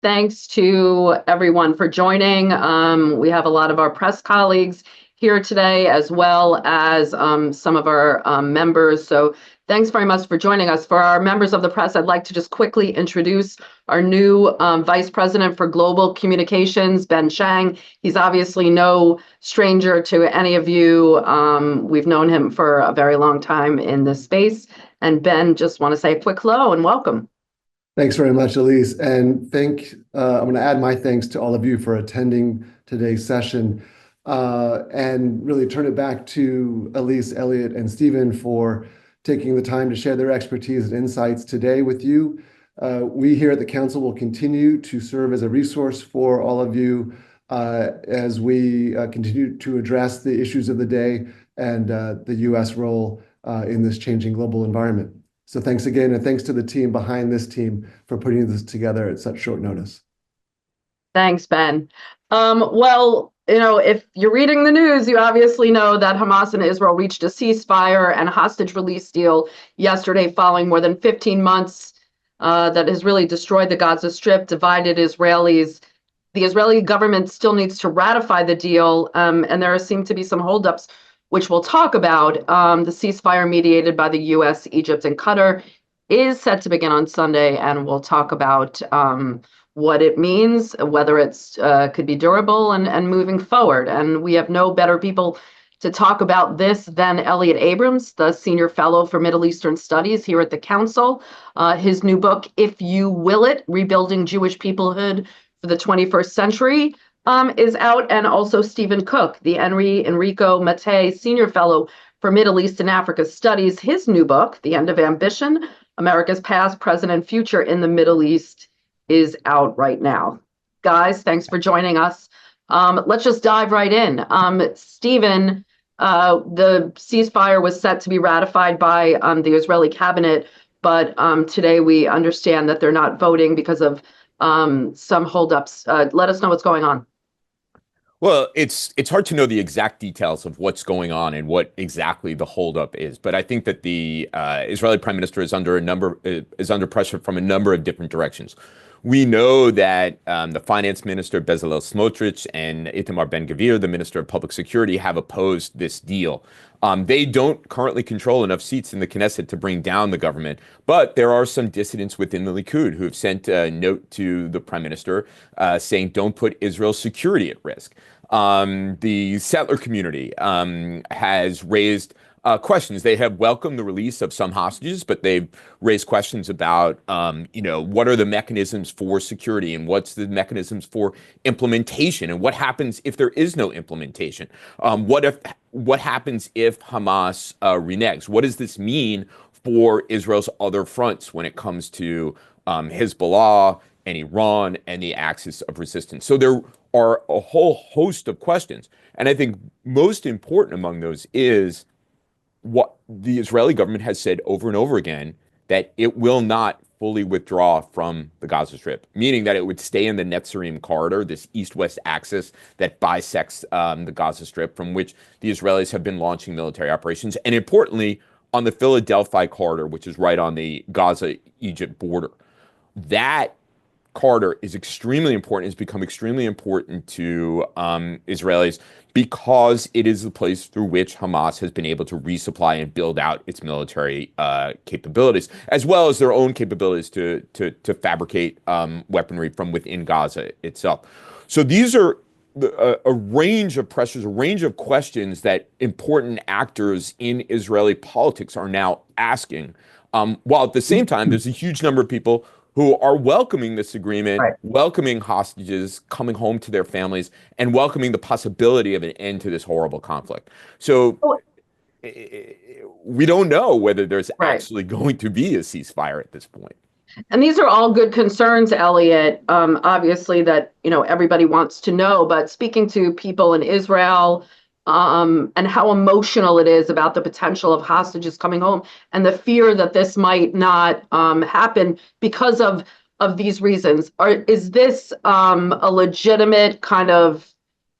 Thanks to everyone for joining. We have a lot of our press colleagues here today, as well as some of our members. So thanks very much for joining us. For our members of the press, I'd like to just quickly introduce our new Vice President for Global Communications, Ben Shang. He's obviously no stranger to any of you. We've known him for a very long time in this space. And Ben, just want to say a quick hello and welcome. Thanks very much, Elise. And I'm going to add my thanks to all of you for attending today's session and really turn it back to Elise, Elliot, and Stephen for taking the time to share their expertise and insights today with you. We here at the Council will continue to serve as a resource for all of you as we continue to address the issues of the day and the U.S. role in this changing global environment. So thanks again, and thanks to the team behind this team for putting this together at such short notice. Thanks, Ben. Well, if you're reading the news, you obviously know that Hamas and Israel reached a ceasefire and hostage release deal yesterday following more than 15 months that has really destroyed the Gaza Strip, divided Israelis. The Israeli government still needs to ratify the deal, and there seem to be some holdups, which we'll talk about. The ceasefire mediated by the U.S., Egypt, and Qatar is set to begin on Sunday, and we'll talk about what it means, whether it's could be durable and moving forward. And we have no better people to talk about this than Elliot Abrams, the Senior Fellow for Middle Eastern Studies here at the Council. His new book, If You Will It, Rebuilding Jewish Peoplehood for the 21st Century, is out, and also Stephen Cook, the Enrico Mattei Senior Fellow for Middle East and Africa Studies. His new book, The End of Ambition, America's Past, Present, and Future in the Middle East, is out right now. Guys, thanks for joining us. Let's just dive right in. Stephen, the ceasefire was set to be ratified by the Israeli cabinet, but today we understand that they're not voting because of some holdups. Let us know what's going on. Well, it's hard to know the exact details of what's going on and what exactly the holdup is, but I think that the Israeli Prime Minister is under pressure from a number of different directions. We know that the Finance Minister Bezalel Smotrich and Itamar Ben-Gvir, the Minister of Public Security, have opposed this deal. They don't currently control enough seats in the Knesset to bring down the government, but there are some dissidents within the Likud who have sent a note to the Prime Minister saying, don't put Israel's security at risk. The settler community has raised questions. They have welcomed the release of some hostages, but they've raised questions about, what are the mechanisms for security and what's the mechanisms for implementation, and what happens if there is no implementation? What happens if Hamas reneges? What does this mean for Israel's other fronts when it comes to Hezbollah and Iran and the axis of resistance? So there are a whole host of questions, and I think most important among those is what the Israeli government has said over and over again, that it will not fully withdraw from the Gaza Strip, meaning that it would stay in the Netzarim corridor, this east-west axis that bisects the Gaza Strip, from which the Israelis have been launching military operations, and importantly, on the Philadelphia corridor, which is right on the Gaza-Egypt border. That corridor is extremely important, has become extremely important to Israelis, because it is the place through which Hamas has been able to resupply and build out its military capabilities, as well as their own capabilities to fabricate weaponry from within Gaza itself. So these are a range of pressures, a range of questions that important actors in Israeli politics are now asking, while at the same time, there's a huge number of people who are welcoming this agreement, right, welcoming hostages coming home to their families, and welcoming the possibility of an end to this horrible conflict. So we don't know whether there's actually going to be a ceasefire at this point. And these are all good concerns, Elliot, obviously, that everybody wants to know. But speaking to people in Israel, and how emotional it is about the potential of hostages coming home, and the fear that this might not happen because of these reasons. Is this a legitimate kind of,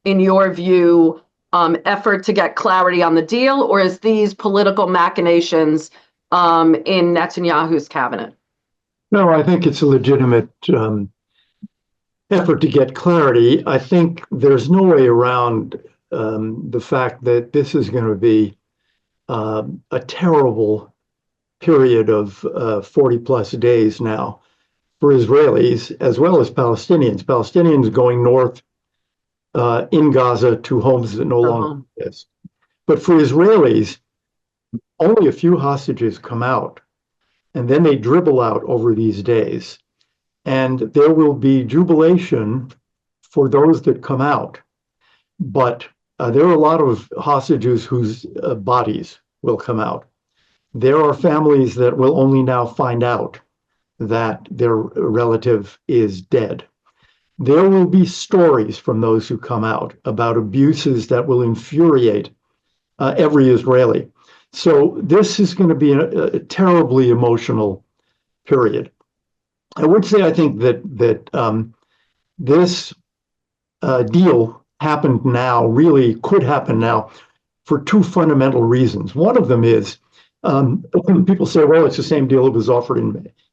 in your view, effort to get clarity on the deal, or is these political machinations in Netanyahu's cabinet? No, I think it's a legitimate effort to get clarity. I think there's no way around the fact that this is going to be a terrible period of 40 plus days now for Israelis as well as Palestinians. Palestinians going north in Gaza to homes that no longer exist. But for Israelis, only a few hostages come out, and then they dribble out over these days. And there will be jubilation for those that come out. But there are a lot of hostages whose bodies will come out. There are families that will only now find out that their relative is dead. There will be stories from those who come out about abuses that will infuriate every Israeli. So this is going to be a terribly emotional period. I would say I think that this deal happened now, really could happen now, for two fundamental reasons. One of them is people say, well, it's the same deal that was offered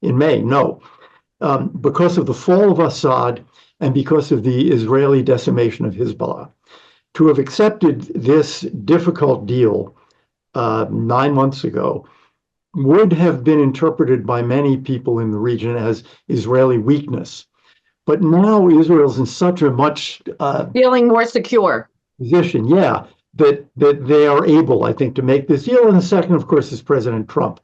in May. No, because of the fall of Assad and because of the Israeli decimation of Hezbollah. To have accepted this difficult deal 9 months ago would have been interpreted by many people in the region as Israeli weakness. But now Israel's in such a much feeling more secure position, that they are able, I think, to make this deal. And the second, of course, is President Trump.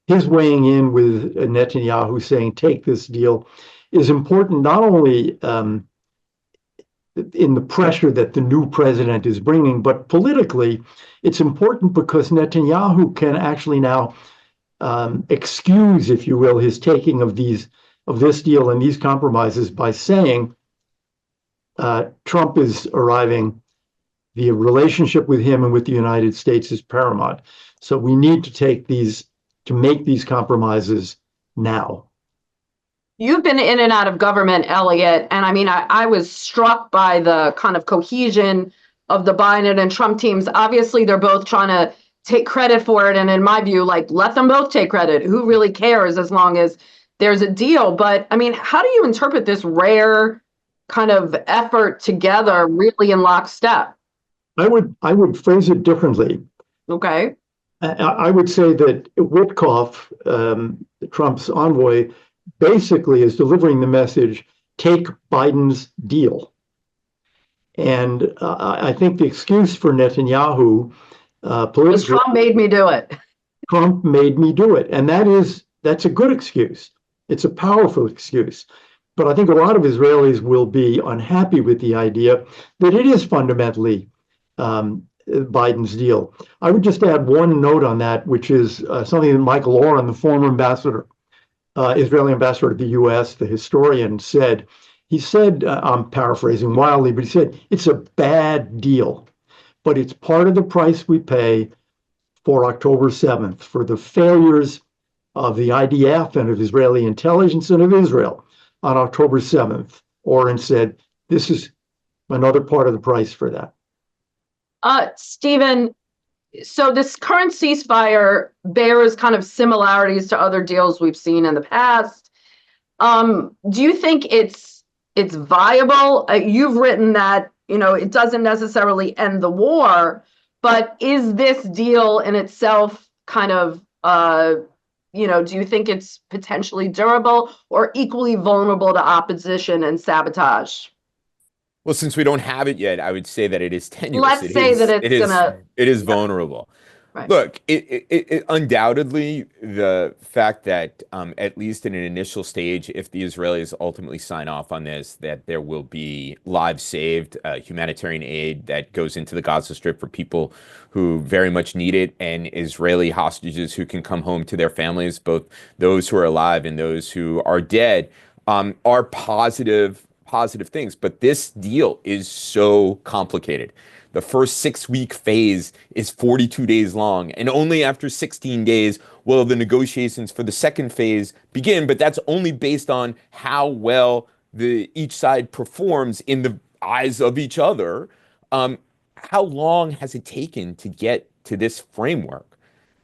His weighing in with Netanyahu saying, take this deal, is important not only in the pressure that the new president is bringing, but politically, it's important because Netanyahu can actually now excuse, if you will, his taking of this deal and these compromises by saying Trump is arriving, the relationship with him and with the United States is paramount. So we need to make these compromises now. You've been in and out of government, Elliot, and I mean, I was struck by the kind of cohesion of the Biden and Trump teams. Obviously, they're both trying to take credit for it, and in my view, like, let them both take credit. Who really cares as long as there's a deal? But I mean, how do you interpret this rare kind of effort together, really in lockstep? I would phrase it differently. Okay. I would say that Witkoff, Trump's envoy, basically is delivering the message, take Biden's deal. And I think the excuse for Netanyahu politically, Trump made me do it. Trump made me do it. And that's a good excuse. It's a powerful excuse. But I think a lot of Israelis will be unhappy with the idea that it is fundamentally Biden's deal. I would just add one note on that, which is something that Michael Oren, the former ambassador, Israeli ambassador to the U.S., the historian, said. He said, I'm paraphrasing wildly, but he said, it's a bad deal, but it's part of the price we pay for October 7th, for the failures of the IDF and of Israeli intelligence and of Israel on October 7th. Oren said, this is another part of the price for that. Stephen, so this current ceasefire bears kind of similarities to other deals we've seen in the past. Do you think it's viable? You've written that, it doesn't necessarily end the war, but is this deal in itself kind of, do you think it's potentially durable or equally vulnerable to opposition and sabotage? Well, since we don't have it yet, I would say that it is tenuous. Let's say that it is vulnerable. Right. Look, it undoubtedly, the fact that at least in an initial stage, if the Israelis ultimately sign off on this, that there will be lives saved, humanitarian aid that goes into the Gaza Strip for people who very much need it, and Israeli hostages who can come home to their families, both those who are alive and those who are dead, are positive things. But this deal is so complicated. The first 6-week phase is 42 days long, and only after 16 days will the negotiations for the second phase begin. But that's only based on how well each side performs in the eyes of each other. How long has it taken to get to this framework?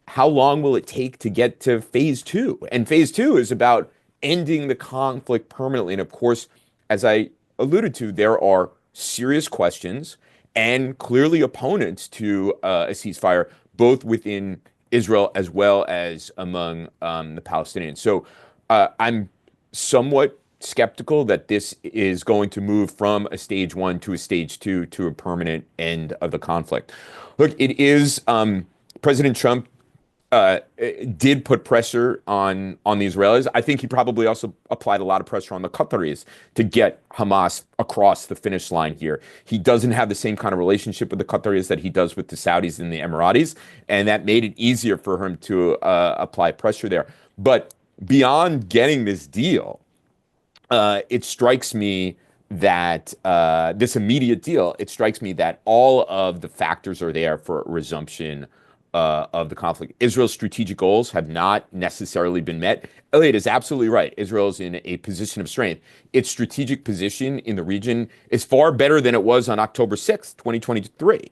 How long will it take to get to phase 2? And phase 2 is about ending the conflict permanently. And of course, as I alluded to, there are serious questions and clearly opponents to a ceasefire, both within Israel as well as among the Palestinians. So I'm somewhat skeptical that this is going to move from a stage one to a stage two to a permanent end of the conflict. Look, it is President Trump did put pressure on the Israelis. I think he probably also applied a lot of pressure on the Qataris to get Hamas across the finish line here. He doesn't have the same kind of relationship with the Qataris that he does with the Saudis and the Emiratis, and that made it easier for him to apply pressure there. But beyond getting this deal, it strikes me that this immediate deal, it strikes me that all of the factors are there for a resumption of the conflict. Israel's strategic goals have not necessarily been met. Elliot is absolutely right. Israel's in a position of strength. Its strategic position in the region is far better than it was on October 6th, 2023.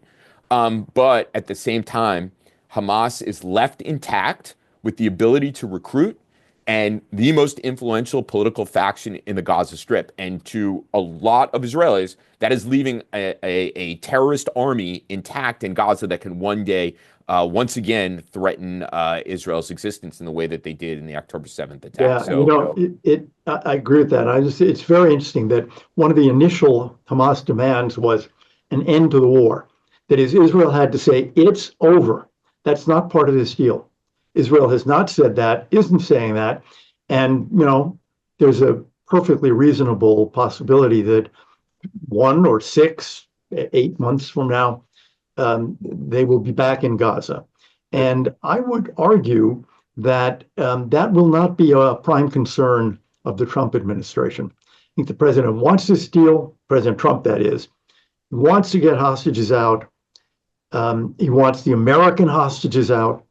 But at the same time, Hamas is left intact with the ability to recruit and the most influential political faction in the Gaza Strip. And to a lot of Israelis, that is leaving a terrorist army intact in Gaza that can one day once again threaten Israel's existence in the way that they did in the October 7th attack. Yeah, So, I agree with that. It's very interesting that one of the initial Hamas demands was an end to the war. That is, Israel had to say, it's over. That's not part of this deal. Israel has not said that, isn't saying that. And, there's a perfectly reasonable possibility that 1 or 6, 8 months from now, they will be back in Gaza. And I would argue that that will not be a prime concern of the Trump administration. I think the president wants this deal, President Trump, that is, wants to get hostages out. He wants the American hostages out.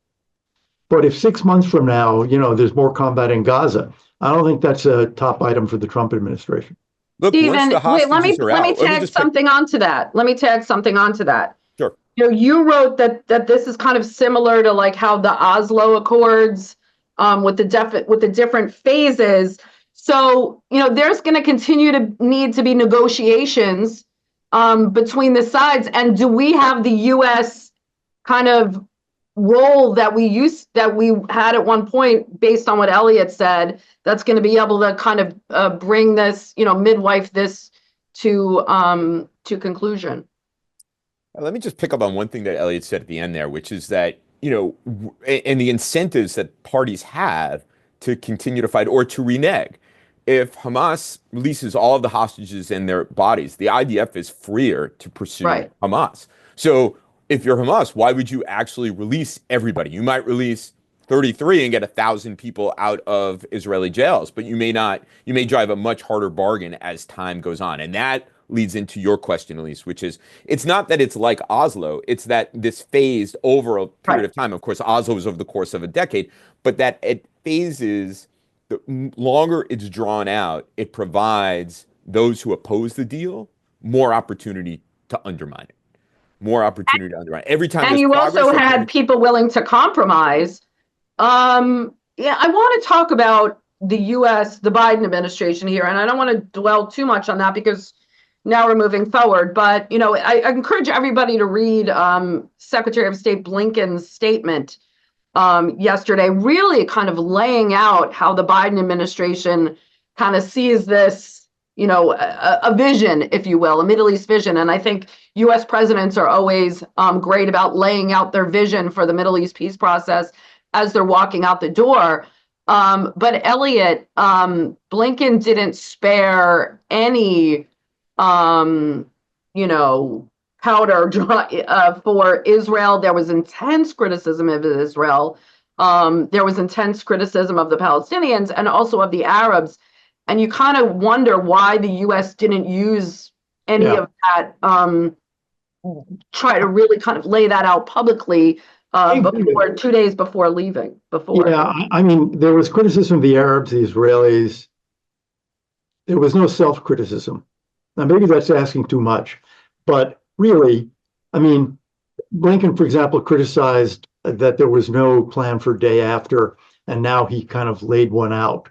But if 6 months from now, there's more combat in Gaza, I don't think that's a top item for the Trump administration. look, Stephen, once the let me hostages are out, tag something onto that. Let me tag something onto that. Sure. You wrote that this is kind of similar to like how the Oslo Accords, with the different phases. So, there's going to continue to need to be negotiations between the sides. And do we have the U.S. kind of role that we had at one point, based on what Elliot said, that's going to be able to kind of bring this, midwife this to conclusion? Let me just pick up on one thing that Elliot said at the end there, which is that, and the incentives that parties have to continue to fight or to renege. If Hamas releases all of the hostages and their bodies, the IDF is freer to pursue Hamas. So if you're Hamas, why would you actually release everybody? You might release 33 and get 1,000 people out of Israeli jails, but you may not. You may drive a much harder bargain as time goes on. And that leads into your question, Elise, which is, it's not that it's like Oslo, it's that this phased over a period of time. Of course, Oslo was over the course of a decade, but that it phases, the longer it's drawn out, it provides those who oppose the deal more opportunity to undermine it. More opportunity to undermine. Every time. And you also had people willing to compromise. I want to talk about the U.S., the Biden administration here, and I don't want to dwell too much on that because now we're moving forward. But, I encourage everybody to read Secretary of State Blinken's statement yesterday, really kind of laying out how the Biden administration kind of sees this, a vision, if you will, a Middle East vision. And I think U.S. presidents are always great about laying out their vision for the Middle East peace process as they're walking out the door. But Elliot, Blinken didn't spare any, powder for Israel. There was intense criticism of Israel. There was intense criticism of the Palestinians and also of the Arabs. And you kind of wonder why the U.S. didn't use any of that, try to really kind of lay that out publicly before 2 days before leaving. Yeah, I mean, there was criticism of the Arabs, the Israelis. There was no self-criticism. Now, maybe that's asking too much, but really, I mean, Blinken, for example, criticized that there was no plan for day after, and now he kind of laid one out.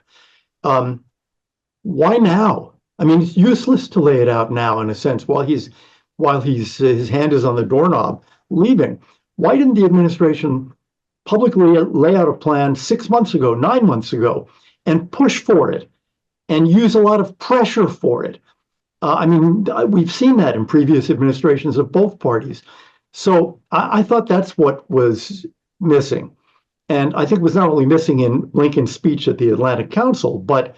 Why now? I mean, it's useless to lay it out now, in a sense, while his hand is on the doorknob leaving. Why didn't the administration publicly lay out a plan 6 months ago, 9 months ago, and push for it and use a lot of pressure for it? I mean, we've seen that in previous administrations of both parties. So I thought that's what was missing. And I think it was not only missing in Lincoln's speech at the Atlantic Council, but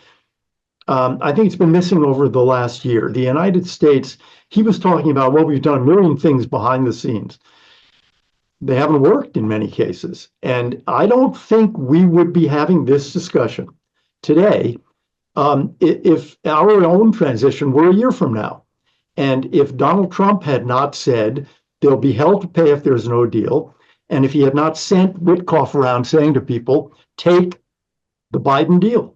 I think it's been missing over the last year. The United States, he was talking about, well, we've done a million things behind the scenes. They haven't worked in many cases. And I don't think we would be having this discussion today if our own transition were a year from now. And if Donald Trump had not said there'll be hell to pay if there's no deal, and if he had not sent Witkoff around saying to people, take the Biden deal.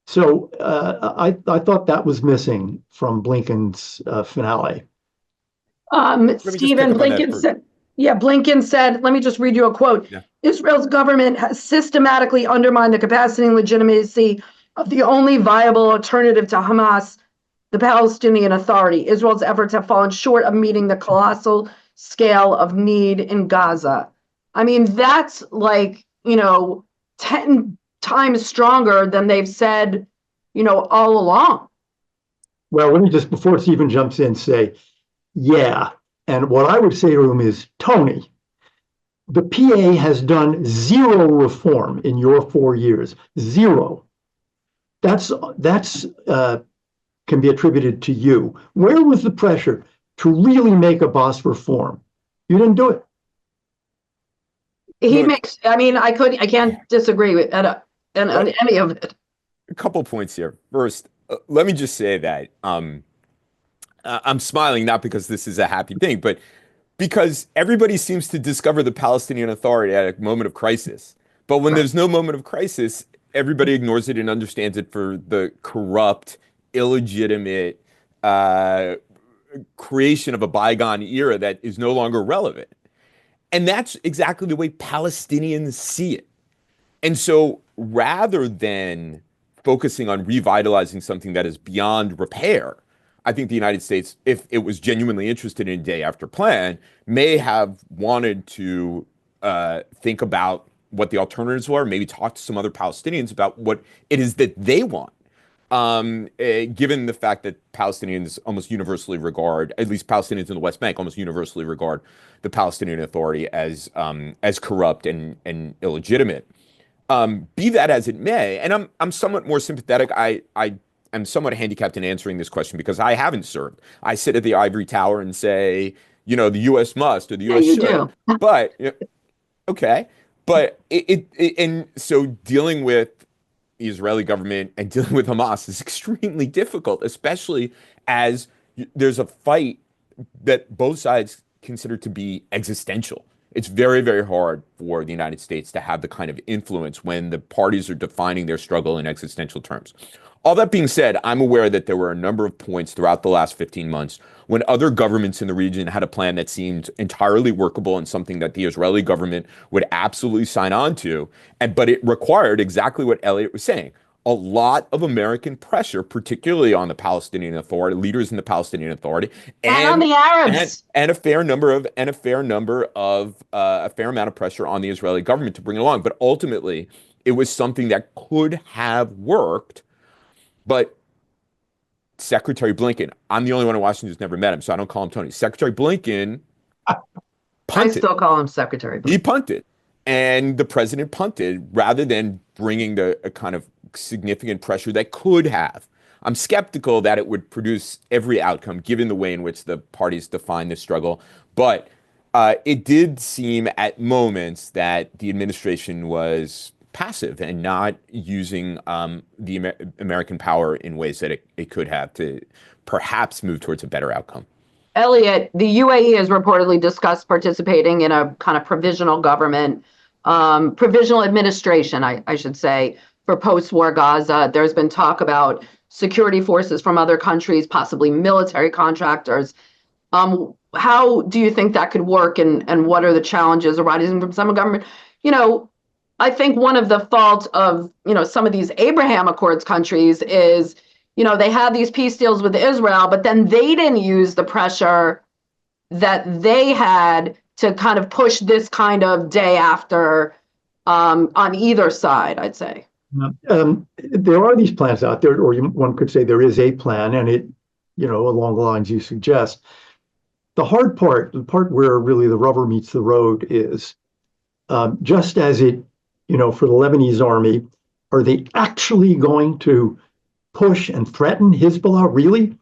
So I thought that was missing from Blinken's finale. Stephen, Blinken said, Blinken said, let me just read you a quote. Yeah. Israel's government has systematically undermined the capacity and legitimacy of the only viable alternative to Hamas, the Palestinian Authority. Israel's efforts have fallen short of meeting the colossal scale of need in Gaza. I mean, that's like, 10 times stronger than they've said, all along. Well, let me just, before Stephen jumps in, say, yeah. And what I would say to him is, Tony, the PA has done zero reform in your 4 years. Zero. That's can be attributed to you. Where was the pressure to really make a boss reform? You didn't do it. I can't disagree with on any of it. A couple points here. First, let me just say that I'm smiling not because this is a happy thing, but because everybody seems to discover the Palestinian Authority at a moment of crisis. But when there's no moment of crisis, everybody ignores it and understands it for the corrupt, illegitimate creation of a bygone era that is no longer relevant. And that's exactly the way Palestinians see it. And so rather than focusing on revitalizing something that is beyond repair, I think the United States, if it was genuinely interested in a day after plan, may have wanted to think about what the alternatives were, maybe talk to some other Palestinians about what it is that they want. Given the fact that Palestinians almost universally regard, at least Palestinians in the West Bank, almost universally regard the Palestinian Authority as corrupt and illegitimate. Be that as it may, and I'm somewhat more sympathetic. I'm somewhat handicapped in answering this question because I haven't served. I sit at the ivory tower and say, the U.S. must or the U.S. should. Do. But okay, but and so dealing with the Israeli government and dealing with Hamas is extremely difficult, especially as there's a fight that both sides consider to be existential. It's very, very hard for the United States to have the kind of influence when the parties are defining their struggle in existential terms. All that being said, I'm aware that there were a number of points throughout the last 15 months when other governments in the region had a plan that seemed entirely workable and something that the Israeli government would absolutely sign on to. But it required exactly what Elliot was saying, a lot of American pressure, particularly on the Palestinian Authority, leaders in the Palestinian Authority, and on the Arabs, and a fair amount of pressure on the Israeli government to bring it along. But ultimately, it was something that could have worked. But Secretary Blinken, I'm the only one in Washington who's never met him, so I don't call him Tony. Secretary Blinken punted. I still call him Secretary Blinken. He punted. And the president punted rather than bringing a kind of significant pressure that could have. I'm skeptical that it would produce every outcome, given the way in which the parties define this struggle. But it did seem at moments that the administration was passive and not using the American power in ways that it could have to perhaps move towards a better outcome. Elliot, the UAE has reportedly discussed participating in a kind of provisional government, provisional administration, I should say, for post-war Gaza. There's been talk about security forces from other countries, possibly military contractors. How do you think that could work, and what are the challenges arising from some government? I think one of the faults of, some of these Abraham Accords countries is, they had these peace deals with Israel, but then they didn't use the pressure that they had to kind of push this kind of day after on either side, I'd say. There are these plans out there, or one could say there is a plan, and it, along the lines you suggest. The hard part, the part where really the rubber meets the road is just as it, for the Lebanese army, are they actually going to push and threaten Hezbollah, really?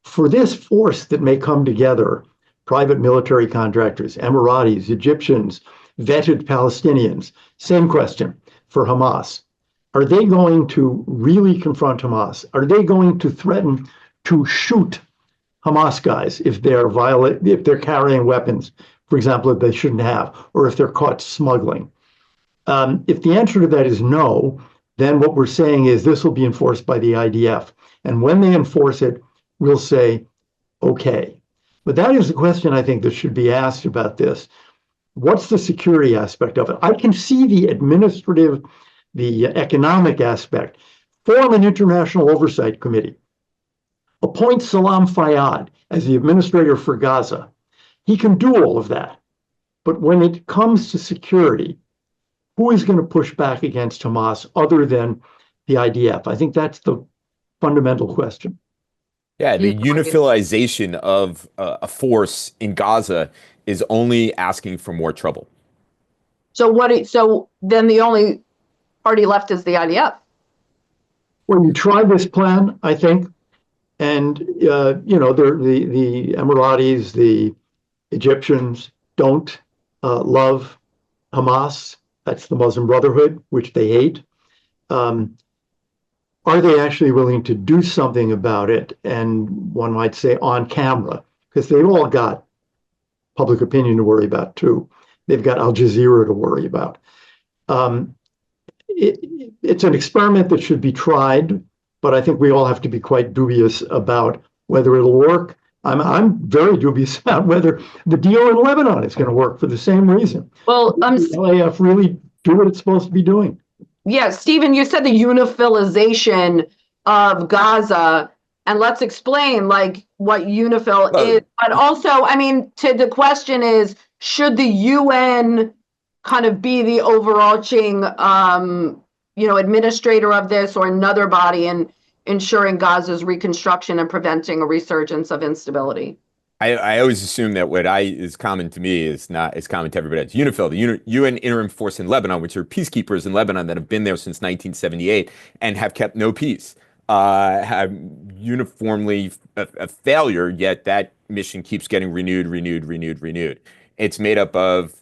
For this force that may come together, private military contractors, Emiratis, Egyptians, vetted Palestinians, same question for Hamas. Are they going to really confront Hamas? Are they going to threaten to shoot Hamas guys if they're carrying weapons, for example, that they shouldn't have, or if they're caught smuggling? If the answer to that is no, then what we're saying is this will be enforced by the IDF. And when they enforce it, we'll say, okay. But that is the question I think that should be asked about this. What's the security aspect of it? I can see the administrative, the economic aspect. Form an international oversight committee. Appoint Salam Fayyad as the administrator for Gaza. He can do all of that. But when it comes to security, who is going to push back against Hamas other than the IDF? I think that's the fundamental question. Yeah, the unifilization of a force in Gaza is only asking for more trouble. So then the only party left is the IDF. Well, you try this plan, I think, and the Emiratis, the Egyptians don't love Hamas. That's the Muslim Brotherhood, which they hate. Are they actually willing to do something about it? And one might say on camera, because they've all got public opinion to worry about too. They've got Al Jazeera to worry about. It's an experiment that should be tried, but I think we all have to be quite dubious about whether it'll work. I'm very dubious about whether the deal in Lebanon is going to work for the same reason. Well, the LAF really do what it's supposed to be doing. Yeah, Stephen, you said the unifilization of Gaza, and let's explain what unifil is. But also, the question is, should the UN kind of be the overarching, administrator of this, or another body in ensuring Gaza's reconstruction and preventing a resurgence of instability? I always assume that what is common to me is common to everybody else. UNIFIL, the UN Interim Force in Lebanon, which are peacekeepers in Lebanon that have been there since 1978 and have kept no peace, have uniformly a failure, yet that mission keeps getting renewed. It's made up of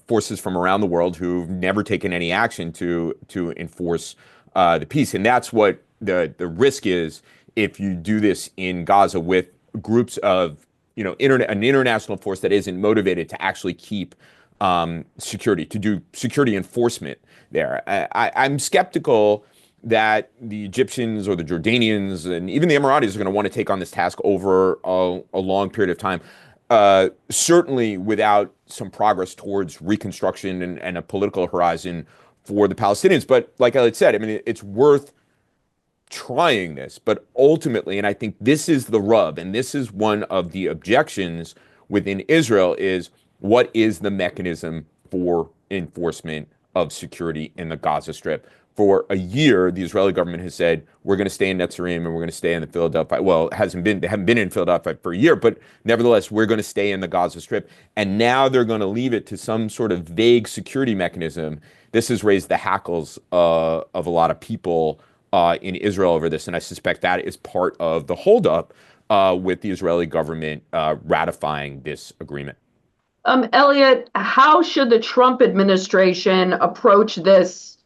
forces from around the world who've never taken any action to enforce the peace. And that's what the risk is if you do this in Gaza with groups of an international force that isn't motivated to actually keep security, to do security enforcement there. I'm skeptical that the Egyptians or the Jordanians and even the Emiratis are going to want to take on this task over a long period of time. Certainly without some progress towards reconstruction and a political horizon for the Palestinians. But like I said, it's worth trying this, but ultimately, and I think this is the rub, and this is one of the objections within Israel, is what is the mechanism for enforcement of security in the Gaza Strip? For a year, the Israeli government has said, we're going to stay in Netzarim and we're going to stay in the Philadelphia. Well, they haven't been in Philadelphia for a year, but nevertheless, we're going to stay in the Gaza Strip. And now they're going to leave it to some sort of vague security mechanism. This has raised the hackles of a lot of people in Israel over this, and I suspect that is part of the holdup with the Israeli government ratifying this agreement. Elliot, how should the Trump administration approach this?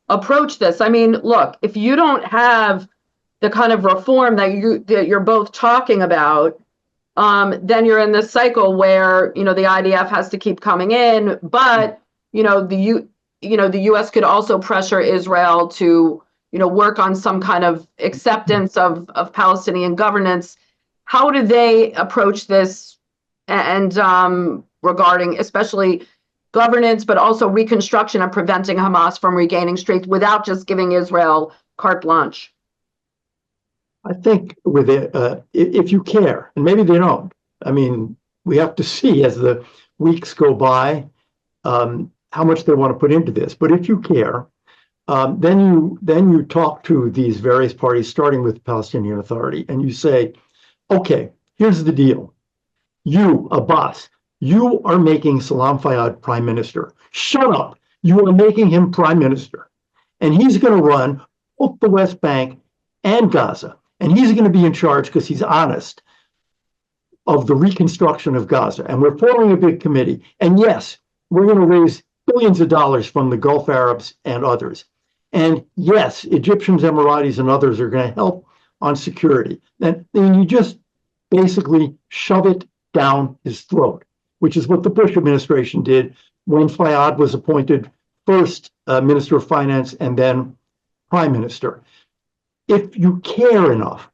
Look, if you don't have the kind of reform that you're both talking about, then you're in this cycle where the IDF has to keep coming in, but the U.S. could also pressure Israel to work on some kind of acceptance of Palestinian governance. How do they approach this and regarding especially governance, but also reconstruction and preventing Hamas from regaining strength without just giving Israel carte blanche? I think with it, if you care, and maybe they don't. I mean, we have to see as the weeks go by how much they want to put into this. But if you care, then you talk to these various parties, starting with the Palestinian Authority, and you say, okay, here's the deal. You, Abbas, you are making Salam Fayyad prime minister. Shut up. You are making him prime minister. And he's going to run both the West Bank and Gaza. And he's going to be in charge, because he's honest, of the reconstruction of Gaza. And we're forming a big committee. And yes, we're going to raise billions of dollars from the Gulf Arabs and others. And yes, Egyptians, Emiratis, and others are going to help on security. And then you just basically shove it down his throat, which is what the Bush administration did when Fayyad was appointed first Minister of Finance and then Prime Minister. If you care enough,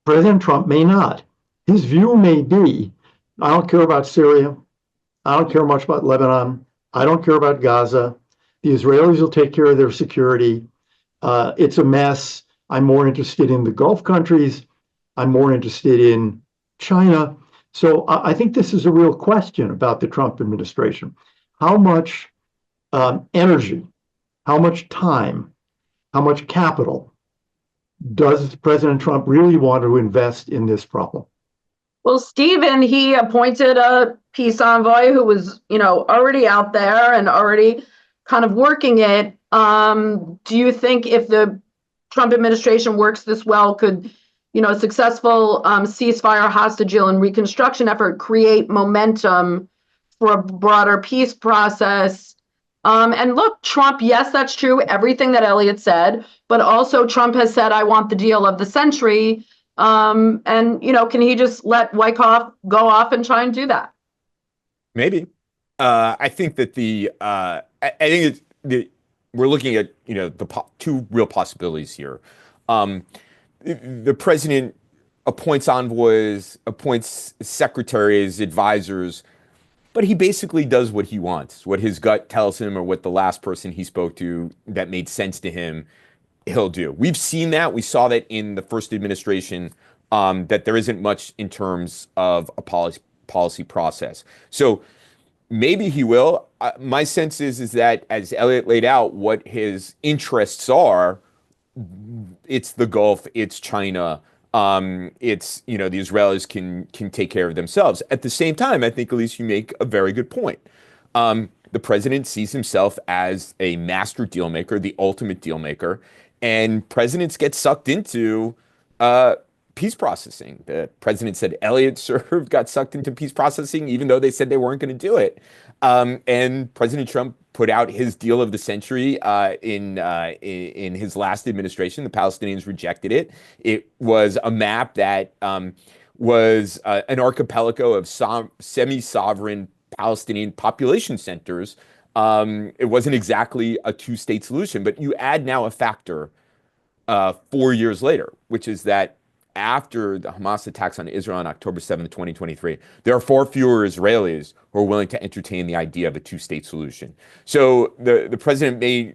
President Trump may not. His view may be, I don't care about Syria. I don't care much about Lebanon. I don't care about Gaza. The Israelis will take care of their security. It's a mess. I'm more interested in the Gulf countries. I'm more interested in China. So I think this is a real question about the Trump administration. How much energy, how much time, how much capital does President Trump really want to invest in this problem? Well, Stephen, he appointed a peace envoy who was, already out there and already kind of working it. Do you think if the Trump administration works this well, could, a successful ceasefire, hostage deal, and reconstruction effort create momentum for a broader peace process? And look, Trump, yes, that's true, everything that Elliot said, but also Trump has said, I want the deal of the century. And, can he just let Wyckoff go off and try and do that? Maybe. I think that I think we're looking at, two real possibilities here. The president appoints envoys, appoints secretaries, advisors, but he basically does what he wants, what his gut tells him, or what the last person he spoke to that made sense to him, he'll do. We've seen that. We saw that in the first administration, that there isn't much in terms of a policy process. So maybe he will. My sense is that, as Elliot laid out, what his interests are, it's the Gulf, it's China, it's, the Israelis can take care of themselves. At the same time, I think, Elise, you make a very good point. The president sees himself as a master deal maker, the ultimate deal maker, and presidents get sucked into peace processing. The president said Elliot served, got sucked into peace processing, even though they said they weren't going to do it. And President Trump put out his deal of the century in his last administration. The Palestinians rejected it. It was a map that was an archipelago of semi-sovereign Palestinian population centers. It wasn't exactly a two-state solution, but you add now a factor 4 years later, which is that after the Hamas attacks on Israel on October 7th, 2023, there are far fewer Israelis who are willing to entertain the idea of a two-state solution. So the president may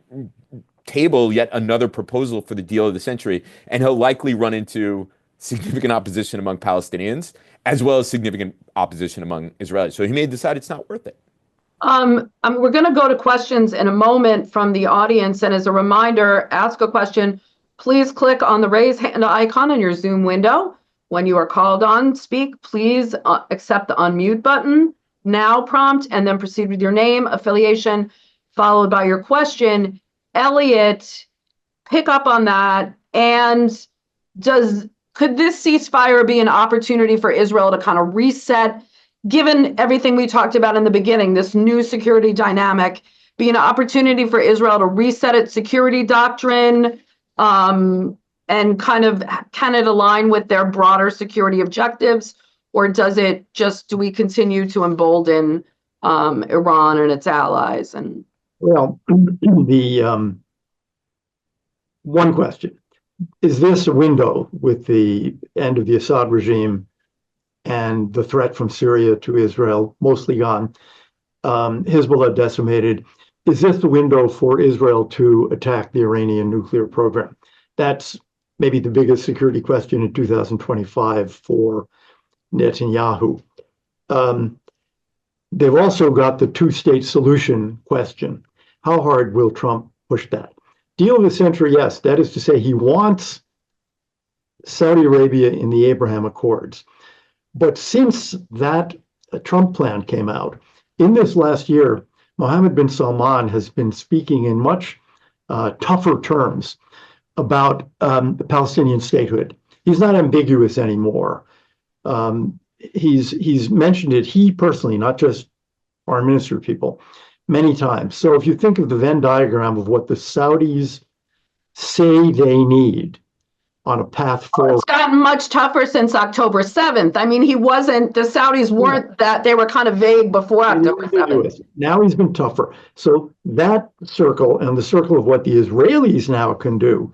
table yet another proposal for the deal of the century, and he'll likely run into significant opposition among Palestinians, as well as significant opposition among Israelis. So he may decide it's not worth it. We're going to go to questions in a moment from the audience. And as a reminder, ask a question. Please click on the raise hand icon in your Zoom window. When you are called on, speak, please accept the unmute button, now prompt, and then proceed with your name, affiliation, followed by your question. Elliot, pick up on that. And could this ceasefire be an opportunity for Israel to kind of reset, given everything we talked about in the beginning, this new security dynamic, be an opportunity for Israel to reset its security doctrine, and can it align with their broader security objectives, or do we continue to embolden Iran and its allies? And well, the one question is, this a window with the end of the Assad regime and the threat from Syria to Israel mostly gone, Hezbollah decimated? Is this the window for Israel to attack the Iranian nuclear program? That's maybe the biggest security question in 2025 for Netanyahu. They've also got the two-state solution question. How hard will Trump push that? Deal of the century, yes. That is to say, he wants Saudi Arabia in the Abraham Accords. But since that Trump plan came out, in this last year, Mohammed bin Salman has been speaking in much tougher terms about the Palestinian statehood. He's not ambiguous anymore. He's mentioned it, he personally, not just foreign minister people, many times. So if you think of the Venn diagram of what the Saudis say they need on a path forward. It's gotten much tougher since October 7th. I mean, the Saudis weren't that, they were kind of vague before October 7th. Now he's been tougher. So that circle and the circle of what the Israelis now can do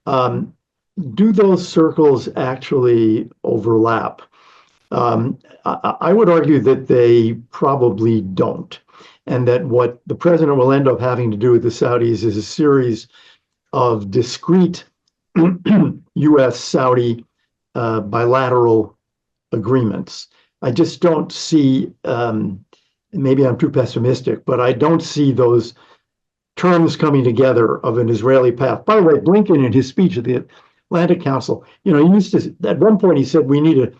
those circles actually overlap? I would argue that they probably don't, and that what the president will end up having to do with the Saudis is a series of discrete U.S.-Saudi bilateral agreements. I just don't see, maybe I'm too pessimistic, but I don't see those terms coming together of an Israeli path. By the way, Blinken in his speech at the Atlantic Council, he used to, at one point he said, we need a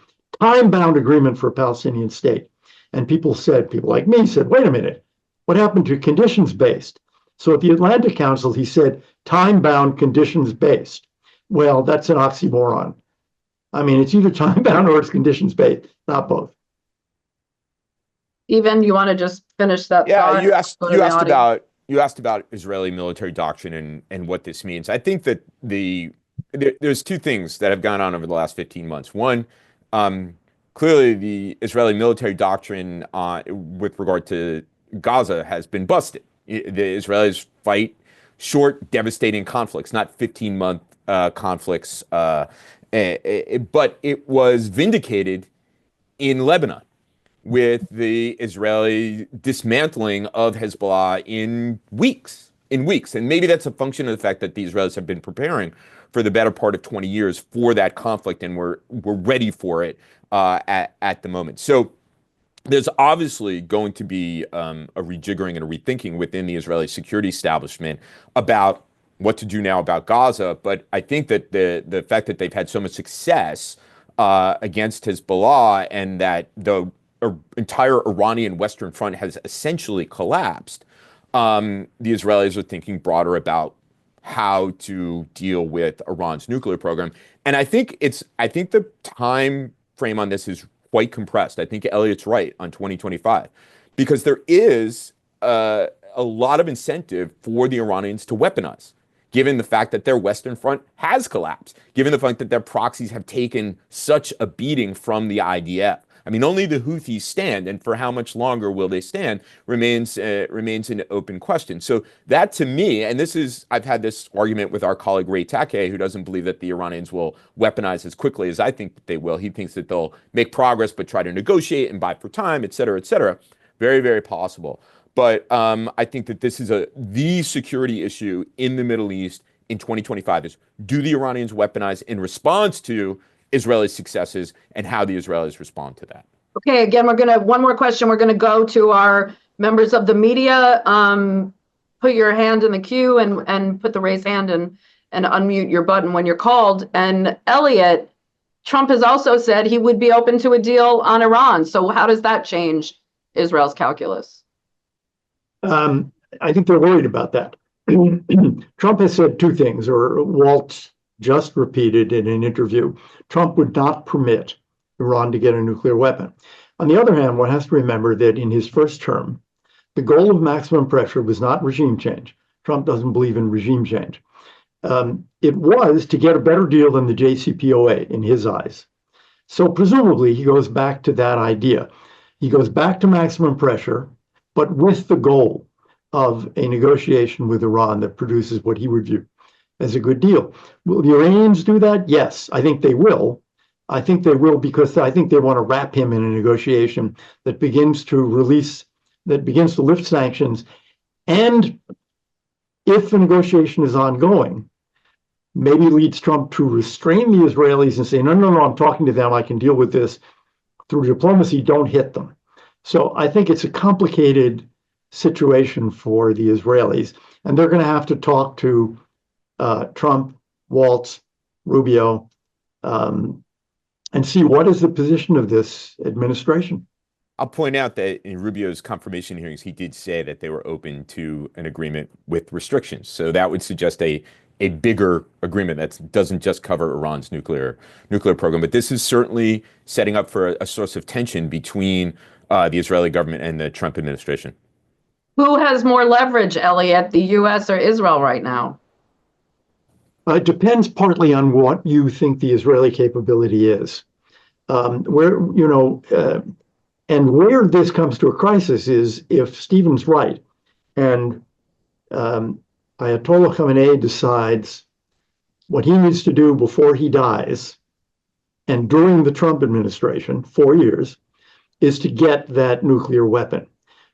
time-bound agreement for a Palestinian state. And people like me said, wait a minute, what happened to conditions-based? So at the Atlantic Council, he said, time-bound, conditions-based. Well, that's an oxymoron. I mean, it's either time-bound or it's conditions-based, not both. Even you want to just finish that thought? You asked about Israeli military doctrine and what this means. I think that there's two things that have gone on over the last 15 months. One, clearly the Israeli military doctrine with regard to Gaza has been busted. The Israelis fight short, devastating conflicts, not 15-month conflicts, but it was vindicated in Lebanon with the Israeli dismantling of Hezbollah in weeks. And maybe that's a function of the fact that the Israelis have been preparing for the better part of 20 years for that conflict, and we're ready for it at the moment. So there's obviously going to be a rejiggering and a rethinking within the Israeli security establishment about what to do now about Gaza. But I think that the fact that they've had so much success against Hezbollah and that the entire Iranian Western Front has essentially collapsed, the Israelis are thinking broader about how to deal with Iran's nuclear program. And I think the time frame on this is quite compressed. I think Elliot's right on 2025, because there is a lot of incentive for the Iranians to weaponize, given the fact that their Western Front has collapsed, given the fact that their proxies have taken such a beating from the IDF. I mean, only the Houthis stand, and for how much longer will they stand remains an open question. So that, to me, and I've had this argument with our colleague Ray Takei, who doesn't believe that the Iranians will weaponize as quickly as I think that they will. He thinks that they'll make progress but try to negotiate and buy for time, et cetera, et cetera. Very, very possible. But I think that this is the security issue in the Middle East in 2025 is, do the Iranians weaponize in response to Israeli successes, and how the Israelis respond to that? Okay, again, one more question. We're going to go to our members of the media. Put your hand in the queue and put the raise hand and unmute your button when you're called. And Elliot, Trump has also said he would be open to a deal on Iran. So how does that change Israel's calculus? I think they're worried about that. Trump has said two things, or Walt just repeated in an interview. Trump would not permit Iran to get a nuclear weapon. On the other hand, one has to remember that in his first term, the goal of maximum pressure was not regime change. Trump doesn't believe in regime change. It was to get a better deal than the JCPOA in his eyes. So presumably he goes back to that idea. He goes back to maximum pressure, but with the goal of a negotiation with Iran that produces what he would view as a good deal. Will the Iranians do that? Yes, I think they will. I think they will because I think they want to wrap him in a negotiation that begins to lift sanctions. And if the negotiation is ongoing, maybe leads Trump to restrain the Israelis and say, no, no, no, I'm talking to them. I can deal with this through diplomacy. Don't hit them. So I think it's a complicated situation for the Israelis, and they're going to have to talk to Trump, Waltz, Rubio, and see what is the position of this administration. I'll point out that in Rubio's confirmation hearings, he did say that they were open to an agreement with restrictions. So that would suggest a bigger agreement that doesn't just cover Iran's nuclear program. But this is certainly setting up for a source of tension between the Israeli government and the Trump administration. Who has more leverage, Elliot, the U.S. or Israel right now? It depends partly on what you think the Israeli capability is. Where this comes to a crisis is if Stephen's right and Ayatollah Khamenei decides what he needs to do before he dies and during the Trump administration, 4 years, is to get that nuclear weapon.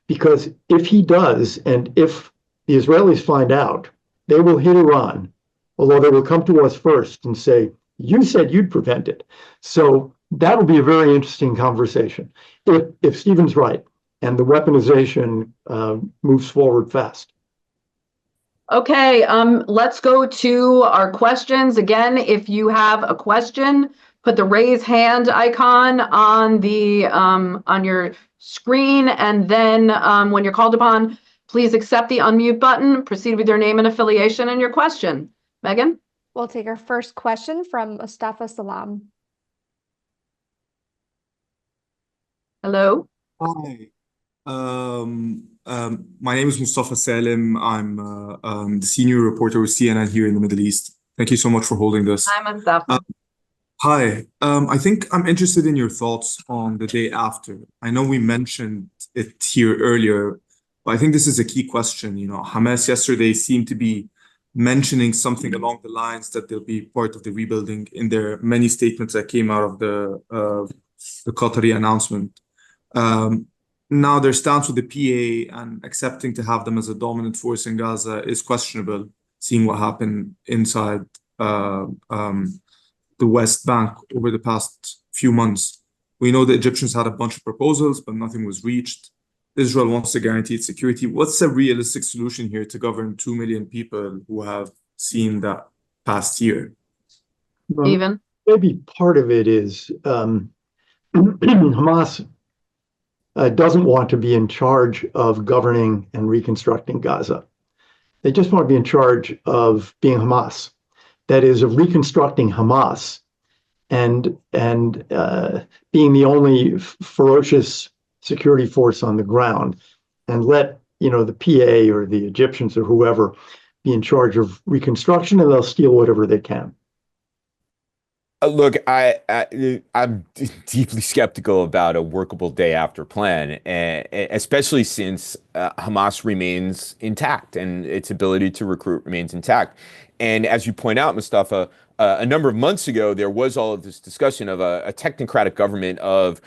Because if he does, and if the Israelis find out, they will hit Iran, although they will come to us first and say, you said you'd prevent it. So that'll be a very interesting conversation if Stephen's right and the weaponization moves forward fast. Okay, let's go to our questions. Again, if you have a question, put the raise hand icon on the on your screen, and then when you're called upon, please accept the unmute button. Proceed with your name and affiliation and your question. Megan? We'll take our first question from Mustafa Salam. Hello. Hi. My name is Mustafa Salim. I'm the senior reporter with CNN here in the Middle East. Thank you so much for holding this. Hi, Mustafa. Hi. I think I'm interested in your thoughts on the day after. I know we mentioned it here earlier, but I think this is a key question. You know, Hamas yesterday seemed to be mentioning something along the lines that they'll be part of the rebuilding in their many statements that came out of the Qatari announcement. Now their stance with the PA and accepting to have them as a dominant force in Gaza is questionable, seeing what happened inside the West Bank over the past few months. We know the Egyptians had a bunch of proposals, but nothing was reached. Israel wants to guarantee its security. What's a realistic solution here to govern 2 million people who have seen that past year? Stephen? Maybe part of it is Hamas doesn't want to be in charge of governing and reconstructing Gaza. They just want to be in charge of being Hamas. That is, of reconstructing Hamas and being the only ferocious security force on the ground, and let the PA or the Egyptians or whoever be in charge of reconstruction, and they'll steal whatever they can. Look, I'm deeply skeptical about a workable day after plan, especially since Hamas remains intact and its ability to recruit remains intact. And as you point out, Mustafa, a number of months ago, there was all of this discussion of a technocratic government of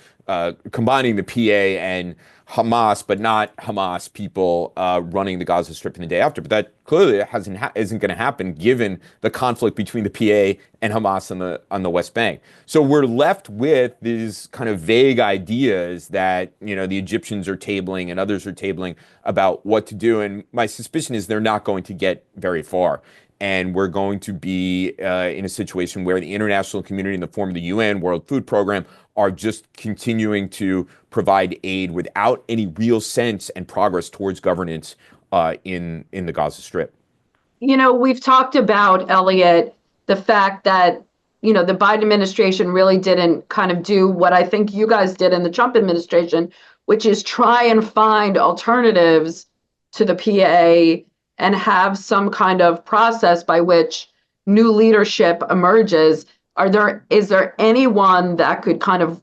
combining the PA and Hamas, but not Hamas people running the Gaza Strip in the day after. But that clearly isn't going to happen given the conflict between the PA and Hamas on the West Bank. So we're left with these kind of vague ideas that the Egyptians are tabling and others are tabling about what to do. And my suspicion is they're not going to get very far. And we're going to be in a situation where the international community in the form of the UN World Food Program are just continuing to provide aid without any real sense and progress towards governance in the Gaza Strip. We've talked about, Elliot, the fact that, the Biden administration really didn't kind of do what I think you guys did in the Trump administration, which is try and find alternatives to the PA and have some kind of process by which new leadership emerges. Is there anyone that could kind of,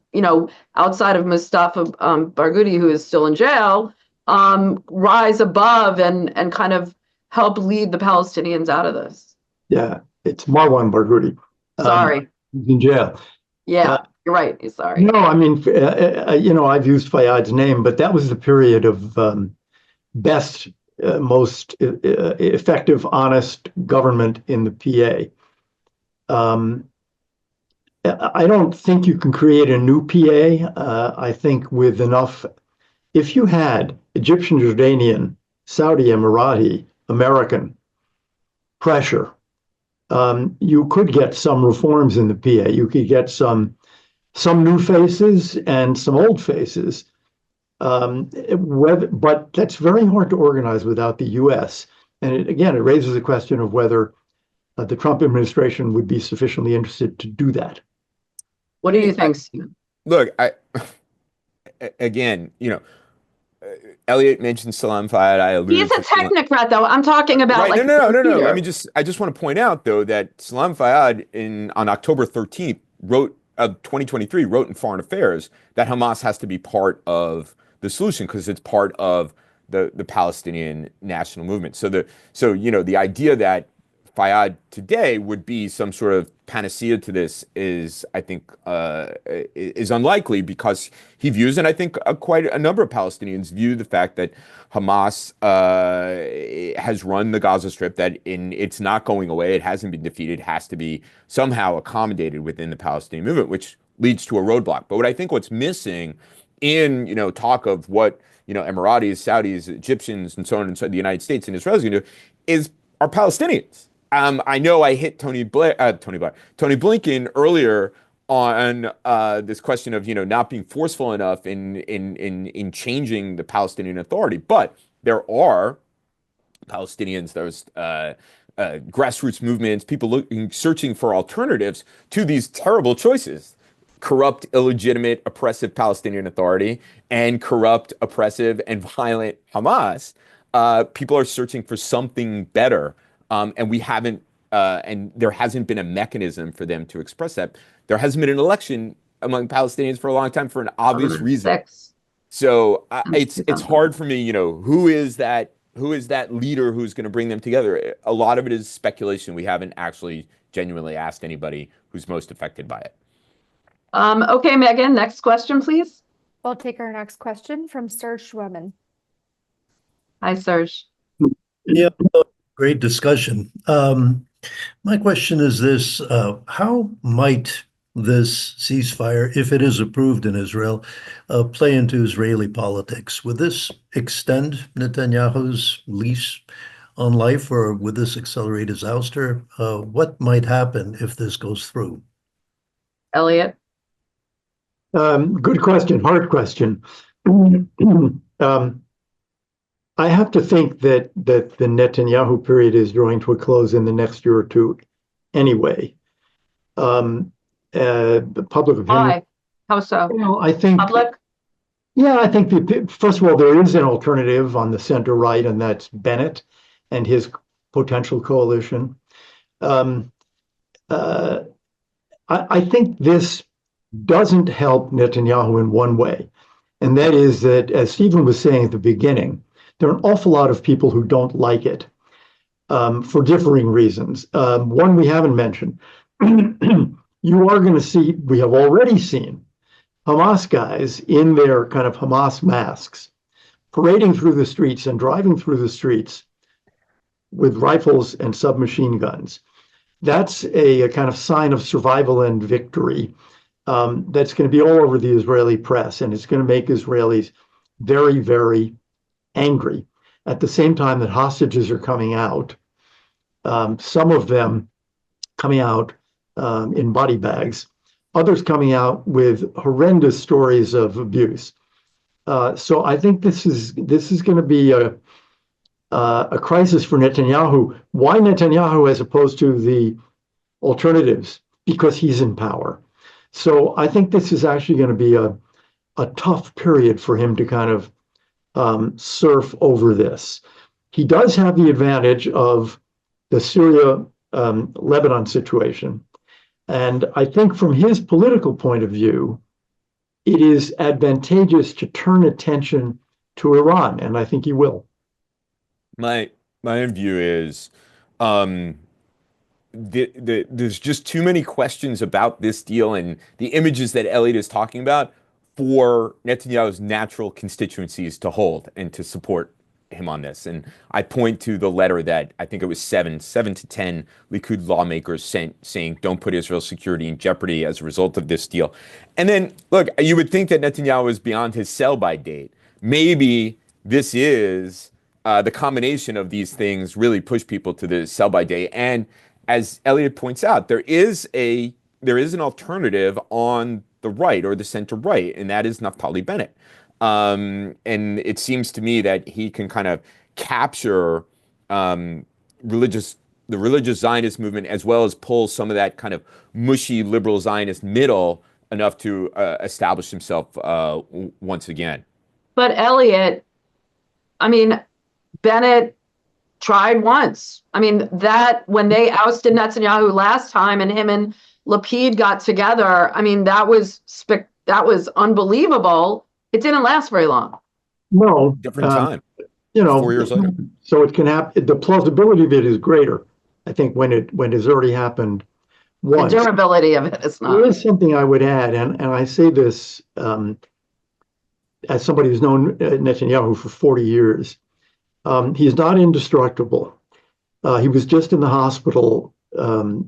outside of Mustafa Barghouti, who is still in jail, rise above and kind of help lead the Palestinians out of this? Yeah, it's Marwan Barghouti. Sorry. He's in jail. Yeah, you're right. Sorry. No, I mean, I've used Fayyad's name, but that was the period of best, most effective, honest government in the PA. I don't think you can create a new PA. I think with enough, if you had Egyptian, Jordanian, Saudi, Emirati, American pressure, you could get some reforms in the PA. You could get some new faces and some old faces. But that's very hard to organize without the US. And again, it raises the question of whether the Trump administration would be sufficiently interested to do that. What do you think, Stephen? Look, again, Elliot mentioned Salam Fayyad. I alluded He's a to Salam- technocrat, though. I'm talking about Right, like no. Peter. I just want to point out though that Salam Fayyad on October 13th wrote 2023 wrote in Foreign Affairs that Hamas has to be part of the solution because it's part of the Palestinian national movement. So the idea that Fayyad today would be some sort of panacea to this is, I think, is unlikely because he views, and I think quite a number of Palestinians view the fact that Hamas has run the Gaza Strip, that it's not going away, it hasn't been defeated, has to be somehow accommodated within the Palestinian movement, which leads to a roadblock. But what I think what's missing in talk of what Emiratis, Saudis, Egyptians, and so on, and so the United States and Israel is going to do are Palestinians. I know I hit Tony Blinken earlier on this question of not being forceful enough in changing the Palestinian Authority, but there are Palestinians, there's grassroots movements, people searching for alternatives to these terrible choices: corrupt, illegitimate, oppressive Palestinian Authority and corrupt, oppressive, and violent Hamas. People are searching for something better. And we haven't, and there hasn't been a mechanism for them to express that. There hasn't been an election among Palestinians for a long time for an obvious reason. So it's hard for me, who is that leader who's going to bring them together? A lot of it is speculation. We haven't actually genuinely asked anybody who's most affected by it. Okay, Megan, next question, please. We'll take our next question from Serge Schweman. Hi, Serge. Yeah. Great discussion. My question is this, how might this ceasefire, if it is approved in Israel, play into Israeli politics? Would this extend Netanyahu's lease on life, or would this accelerate his ouster? What might happen if this goes through? Elliot? Good question, hard question. I have to think that the Netanyahu period is drawing to a close in the next year or two anyway. The public opinion. Why? How so? Well, I think Public? Yeah, I think first of all, there is an alternative on the center right, and that's Bennett and his potential coalition. I think this doesn't help Netanyahu in one way, and that is that, as Stephen was saying at the beginning, there are an awful lot of people who don't like it for differing reasons. One we haven't mentioned. You are going to see, we have already seen Hamas guys in their kind of Hamas masks parading through the streets and driving through the streets with rifles and submachine guns. That's a kind of sign of survival and victory that's going to be all over the Israeli press, and it's going to make Israelis very, very angry. At the same time that hostages are coming out, some of them coming out in body bags, others coming out with horrendous stories of abuse. So I think this is going to be a crisis for Netanyahu. Why Netanyahu as opposed to the alternatives? Because he's in power. So I think this is actually going to be a tough period for him to kind of surf over this. He does have the advantage of the Syria-Lebanon situation. And I think from his political point of view, it is advantageous to turn attention to Iran, and I think he will. My own view is there's just too many questions about this deal and the images that Elliot is talking about for Netanyahu's natural constituencies to hold and to support him on this. And I point to the letter that I think it was seven to 10 Likud lawmakers sent saying, don't put Israel's security in jeopardy as a result of this deal. And then, look, you would think that Netanyahu is beyond his sell-by date. Maybe this is the combination of these things really push people to the sell-by date. And as Elliot points out, there is an alternative on the right or the center right, and that is Naftali Bennett. And it seems to me that he can kind of capture the religious Zionist movement as well as pull some of that kind of mushy liberal Zionist middle enough to establish himself once again. But Elliot, I mean, Bennett tried once. I mean, that when they ousted Netanyahu last time and him and Lapid got together, I mean, that was unbelievable. It didn't last very long. No. Different time. 4 years later. So it can happen. The plausibility of it is greater, I think, when it's already happened once. The durability of it is not. There is something I would add, and I say this as somebody who's known Netanyahu for 40 years. He's not indestructible. He was just in the hospital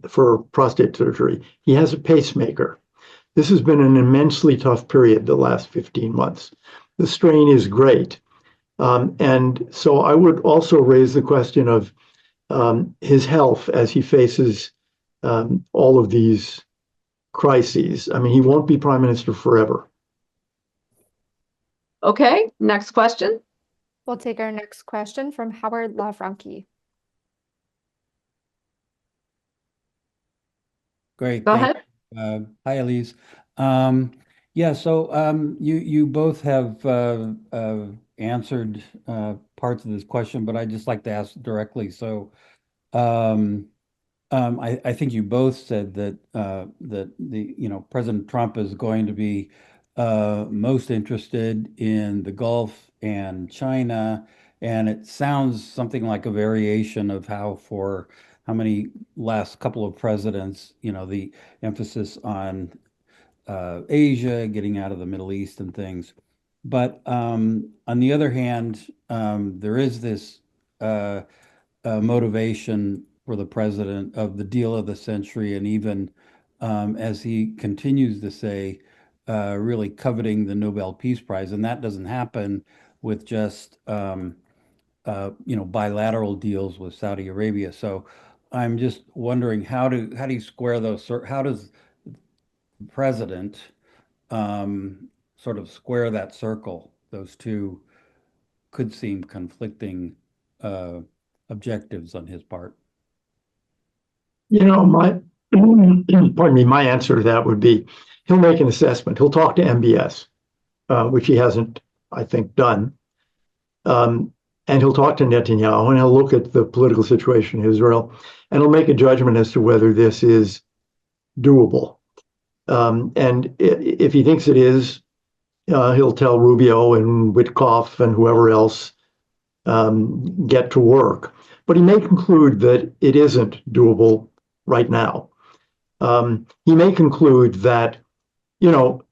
for prostate surgery. He has a pacemaker. This has been an immensely tough period the last 15 months. The strain is great. And so I would also raise the question of his health as he faces all of these crises. I mean, he won't be prime minister forever. Okay, next question. We'll take our next question from Howard LaFranchi. Great. Go thank ahead. Hi, Elise. Yeah, so you both have answered parts of this question, but I'd just like to ask directly. So I think you both said that President Trump is going to be most interested in the Gulf and China, and it sounds something like a variation of how many last couple of presidents, the emphasis on Asia, getting out of the Middle East and things. But on the other hand, there is this motivation for the president of the deal of the century, and even as he continues to say, really coveting the Nobel Peace Prize, and that doesn't happen with just bilateral deals with Saudi Arabia. So I'm just wondering how do you square those? How does the president sort of square that circle? Those two could seem conflicting objectives on his part. My answer to that would be he'll make an assessment. He'll talk to MBS, which he hasn't, I think, done. And he'll talk to Netanyahu, and he'll look at the political situation in Israel, and he'll make a judgment as to whether this is doable. And if he thinks it is, he'll tell Rubio and Witkoff and whoever else, get to work. But he may conclude that it isn't doable right now. He may conclude that, for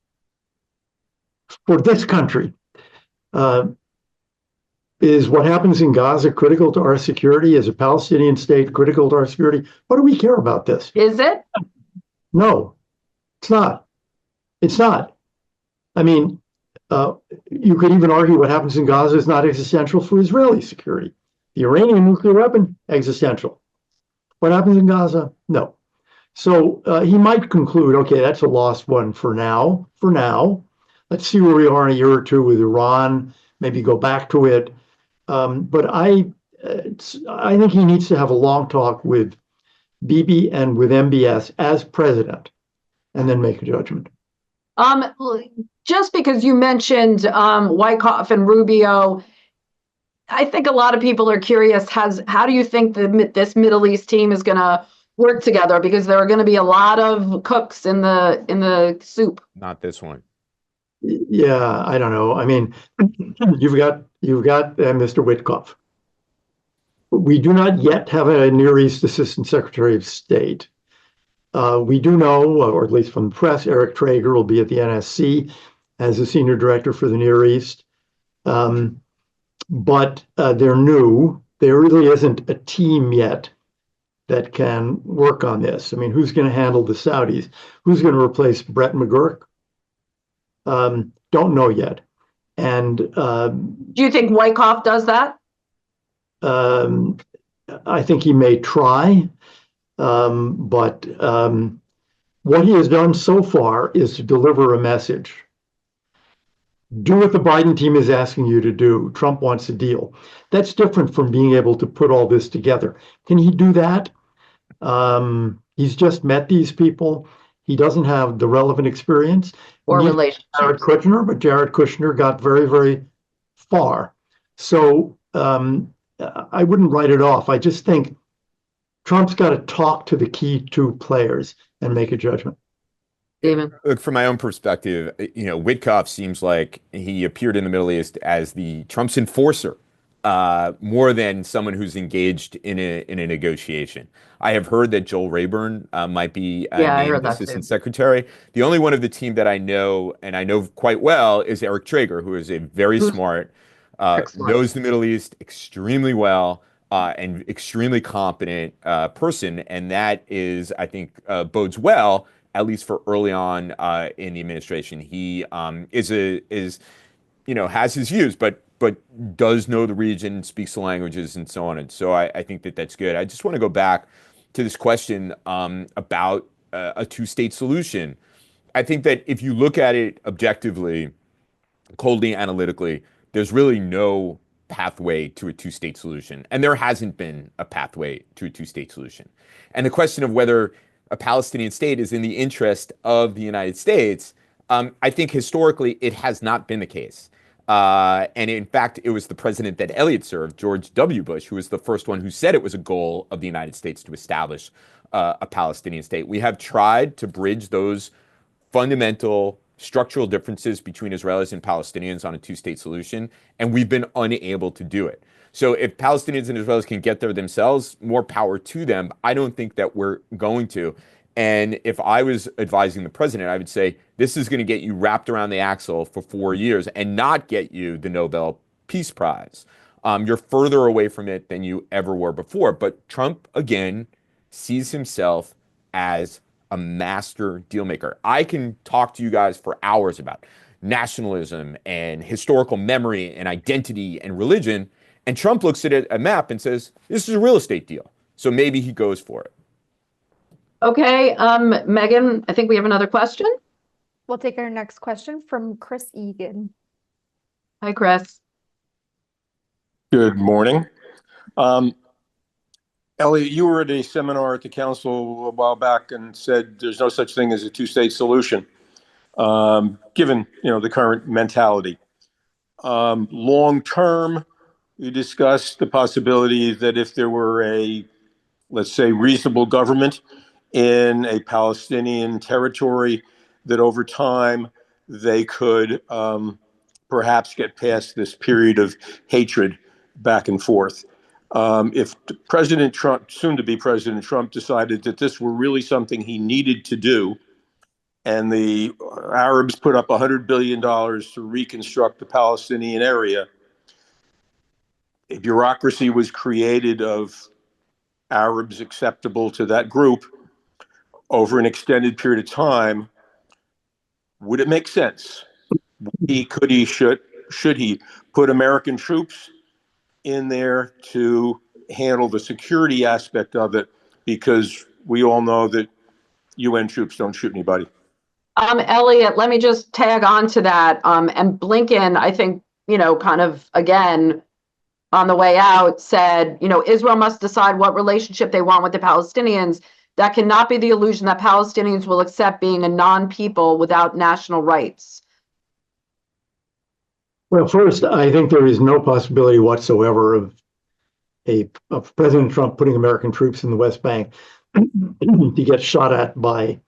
this country, is what happens in Gaza critical to our security? Is a Palestinian state critical to our security? What do we care about this? Is it? No, it's not. It's not. I mean, you could even argue what happens in Gaza is not existential for Israeli security. The Iranian nuclear weapon, existential. What happens in Gaza? No. So he might conclude, okay, that's a lost one for now. For now, let's see where we are in a year or two with Iran. Maybe go back to it. But I think he needs to have a long talk with Bibi and with MBS as president, and then make a judgment. Just because you mentioned Wyckoff and Rubio, I think a lot of people are curious. How do you think this Middle East team is going to work together? Because there are going to be a lot of cooks in the soup. Not this one. Yeah, I don't know. I mean, you've got Mr. Witkoff. We do not yet have a Near East Assistant Secretary of State. We do know, or at least from the press, Eric Traeger will be at the NSC as a senior director for the Near East. but they're new. There really isn't a team yet that can work on this. I mean, who's going to handle the Saudis? Who's going to replace Brett McGurk? Don't know yet. And Do you think Wyckoff does that? I think he may try, but what he has done so far is to deliver a message. Do what the Biden team is asking you to do. Trump wants a deal. That's different from being able to put all this together. Can he do that? He's just met these people. He doesn't have the relevant experience. Or Neither relationships? Jared Kushner, but Jared Kushner got very, very far. So I wouldn't write it off. I just think Trump's got to talk to the key two players and make a judgment. Stephen? Look, from my own perspective, Witkoff seems like he appeared in the Middle East as the Trump's enforcer, more than someone who's engaged in a negotiation. I have heard that Joel Rayburn might be I heard named that assistant too. secretary. The only one of the team that I know, and I know quite well, is Eric Traeger, who is a very smart, Excellent. knows the Middle East extremely well, and extremely competent person. And that is, I think, bodes well, at least for early on in the administration. He has his views, but does know the region, speaks the languages, and so on. And so I think that that's good. I just want to go back to this question about a two-state solution. I think that if you look at it objectively, coldly, analytically, there's really no pathway to a two-state solution. And there hasn't been a pathway to a two-state solution. And the question of whether a Palestinian state is in the interest of the United States, I think historically it has not been the case. And in fact, it was the president that Elliott served, George W. Bush, who was the first one who said it was a goal of the United States to establish a Palestinian state. We have tried to bridge those fundamental structural differences between Israelis and Palestinians on a two-state solution, and we've been unable to do it. So if Palestinians and Israelis can get there themselves, more power to them. I don't think that we're going to. And if I was advising the president, I would say, this is going to get you wrapped around the axle for 4 years and not get you the Nobel Peace Prize. You're further away from it than you ever were before. But Trump, again, sees himself as a master deal maker. I can talk to you guys for hours about nationalism and historical memory and identity and religion. And Trump looks at a map and says, this is a real estate deal. So maybe he goes for it. Okay, Megan, I think we have another question. We'll take our next question from Chris Egan. Hi, Chris. Good morning. Elliot, you were at a seminar at the council a while back and said there's no such thing as a two-state solution, given the current mentality. Long term, you discussed the possibility that if there were a, let's say, reasonable government in a Palestinian territory, that over time they could perhaps get past this period of hatred back and forth. If President Trump, soon to be President Trump, decided that this were really something he needed to do, and the Arabs put up $100 billion to reconstruct the Palestinian area, a bureaucracy was created of Arabs acceptable to that group over an extended period of time, would it make sense? Should he put American troops in there to handle the security aspect of it? Because we all know that UN troops don't shoot anybody. Elliot, let me just tag on to that. And Blinken, I think, kind of, again, on the way out said, Israel must decide what relationship they want with the Palestinians. That cannot be the illusion that Palestinians will accept being a non-people without national rights. Well, first, I think there is no possibility whatsoever of President Trump putting American troops in the West Bank to get shot at by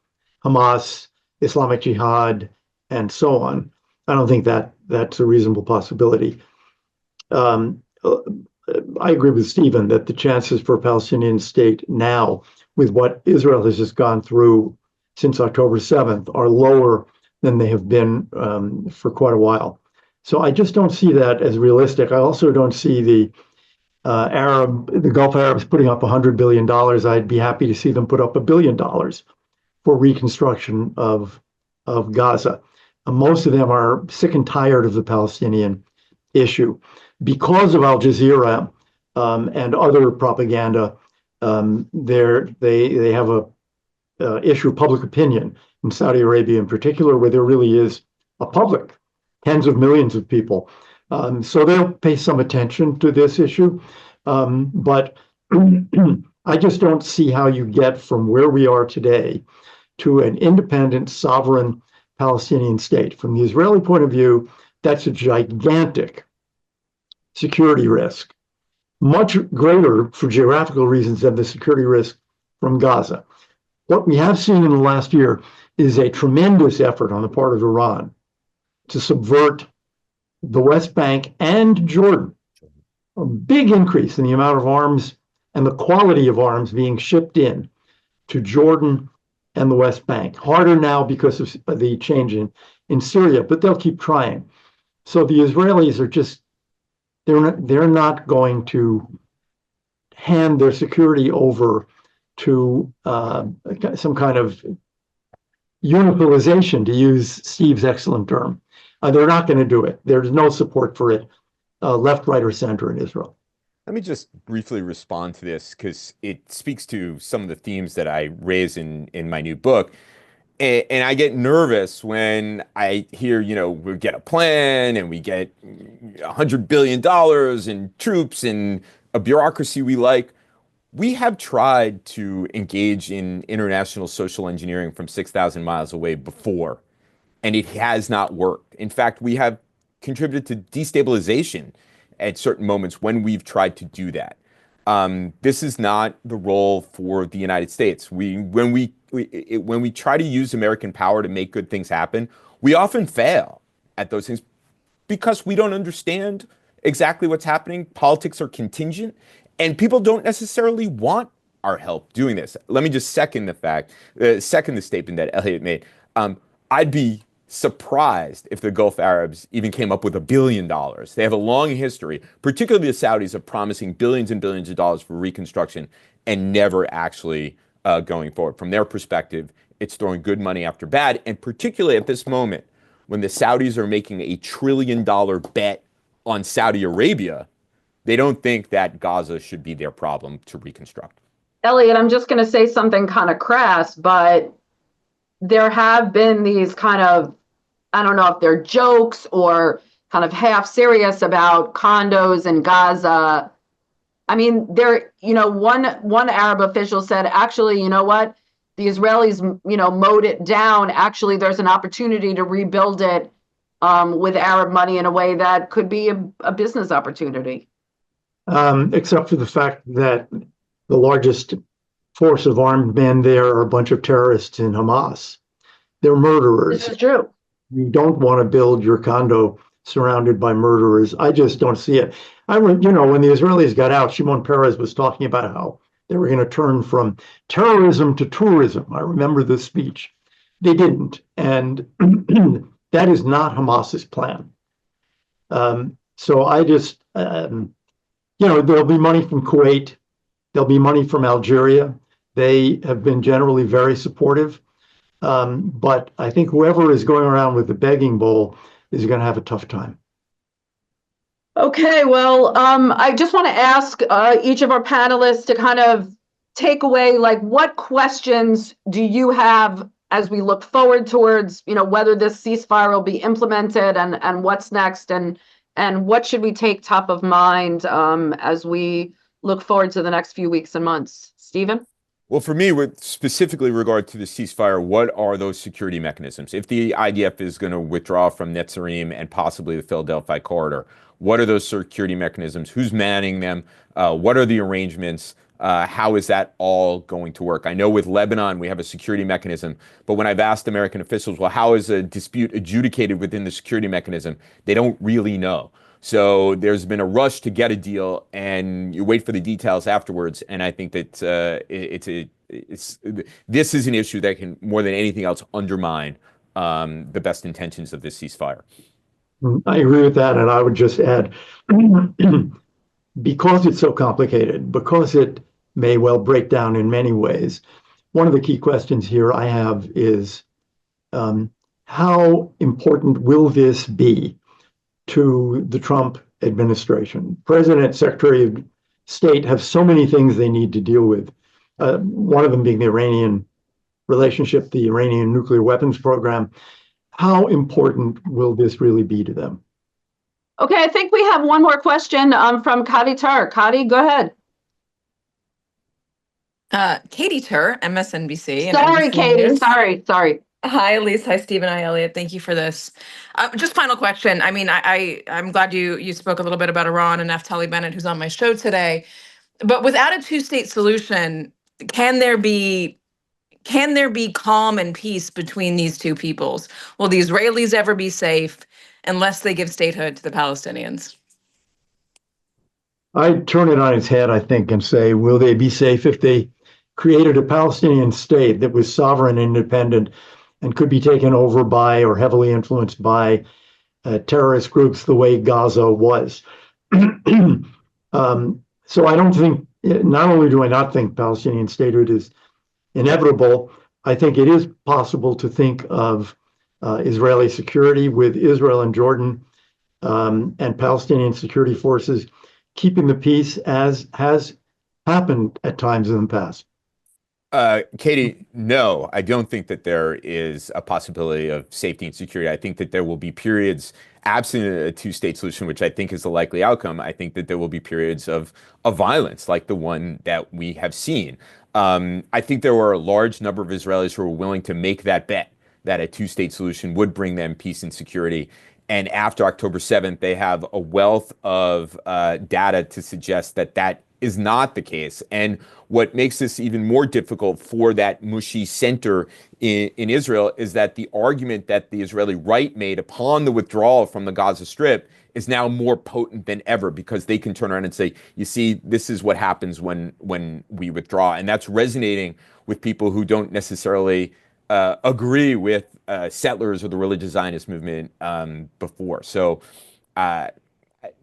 Hamas, Islamic Jihad, and so on. I don't think that's a reasonable possibility. I agree with Stephen that the chances for a Palestinian state now, with what Israel has just gone through since October 7th, are lower than they have been for quite a while. So I just don't see that as realistic. I also don't see the Gulf Arabs putting up $100 billion. I'd be happy to see them put up $1 billion for reconstruction of Gaza. Most of them are sick and tired of the Palestinian issue. Because of Al Jazeera and other propaganda, they have a issue of public opinion in Saudi Arabia in particular, where there really is a public, tens of millions of people. So they'll pay some attention to this issue. But I just don't see how you get from where we are today to an independent, sovereign Palestinian state. From the Israeli point of view, that's a gigantic security risk, much greater for geographical reasons than the security risk from Gaza. What we have seen in the last year is a tremendous effort on the part of Iran to subvert the West Bank and Jordan. A big increase in the amount of arms and the quality of arms being shipped in to Jordan and the West Bank. Harder now because of the change in Syria, but they'll keep trying. So the Israelis are just, they're not going to hand their security over to some kind of unifilization, to use Steve's excellent term. They're not going to do it. There's no support for it, left, right, or center in Israel. Let me just briefly respond to this because it speaks to some of the themes that I raise in my new book. And I get nervous when I hear, we get a plan and we get $100 billion in troops and a bureaucracy we like. We have tried to engage in international social engineering from 6,000 miles away before, and it has not worked. In fact, we have contributed to destabilization at certain moments when we've tried to do that. This is not the role for the United States. When we try to use American power to make good things happen, we often fail at those things because we don't understand exactly what's happening. Politics are contingent, and people don't necessarily want our help doing this. Let me just second the statement that Elliot made. I'd be surprised if the Gulf Arabs even came up with $1 billion. They have a long history, particularly the Saudis, of promising billions and billions of dollars for reconstruction and never actually going forward. From their perspective, it's throwing good money after bad, and particularly at this moment when the Saudis are making $1 trillion bet on Saudi Arabia, they don't think that Gaza should be their problem to reconstruct. Elliot, I'm just going to say something kind of crass, but there have been these kind of, I don't know if they're jokes or kind of half serious about condos in Gaza. I mean, one Arab official said, actually, you know what? The Israelis, mowed it down. Actually, there's an opportunity to rebuild it with Arab money in a way that could be a business opportunity. Except for the fact that the largest force of armed men there are a bunch of terrorists in Hamas. They're murderers. This is true. You don't want to build your condo surrounded by murderers. I just don't see it. When the Israelis got out, Shimon Peres was talking about how they were going to turn from terrorism to tourism. I remember this speech. They didn't. And that is not Hamas's plan. So I just, there'll be money from Kuwait. There'll be money from Algeria. They have been generally very supportive. But I think whoever is going around with the begging bowl is going to have a tough time. Okay, well, I just want to ask each of our panelists to kind of take away, what questions do you have as we look forward towards, whether this ceasefire will be implemented and what's next, and what should we take top of mind as we look forward to the next few weeks and months? Stephen? Well, for me, with specifically regard to the ceasefire, what are those security mechanisms? If the IDF is going to withdraw from Netzarim and possibly the Philadelphia corridor, what are those security mechanisms? Who's manning them? What are the arrangements? How is that all going to work? I know with Lebanon, we have a security mechanism, but when I've asked American officials, well, how is a dispute adjudicated within the security mechanism? They don't really know. So there's been a rush to get a deal, and you wait for the details afterwards. And I think that this is an issue that can, more than anything else, undermine the best intentions of this ceasefire. I agree with that, and I would just add, because it's so complicated, because it may well break down in many ways, one of the key questions here I have is how important will this be to the Trump administration? President, Secretary of State have so many things they need to deal with. One of them being the Iranian relationship, the Iranian nuclear weapons program. How important will this really be to them? Okay, I think we have one more question from Kadi Tar. Kadi, go ahead. Katie Tur, MSNBC. And Sorry, NBC Katie. News. Sorry. Hi, Elise. Hi, Stephen. Hi, Elliot. Thank you for this. Just final question. I mean, I'm glad you spoke a little bit about Iran and Naftali Bennett, who's on my show today. But without a two-state solution, can there be calm and peace between these two peoples? Will the Israelis ever be safe unless they give statehood to the Palestinians? I'd turn it on its head, I think, and say, will they be safe if they created a Palestinian state that was sovereign, independent, and could be taken over by or heavily influenced by terrorist groups the way Gaza was? So I don't think, not only do I not think Palestinian statehood is inevitable, I think it is possible to think of Israeli security with Israel and Jordan and Palestinian security forces keeping the peace, as has happened at times in the past. Katie, no, I don't think that there is a possibility of safety and security. I think that there will be periods absent a two-state solution, which I think is the likely outcome. I think that there will be periods of violence like the one that we have seen. I think there were a large number of Israelis who were willing to make that bet that a two-state solution would bring them peace and security. And after October 7th, they have a wealth of data to suggest that that is not the case. And what makes this even more difficult for that Mushi center in Israel is that the argument that the Israeli right made upon the withdrawal from the Gaza Strip is now more potent than ever, because they can turn around and say, you see, this is what happens when we withdraw. And that's resonating with people who don't necessarily agree with settlers or the religious Zionist movement before. So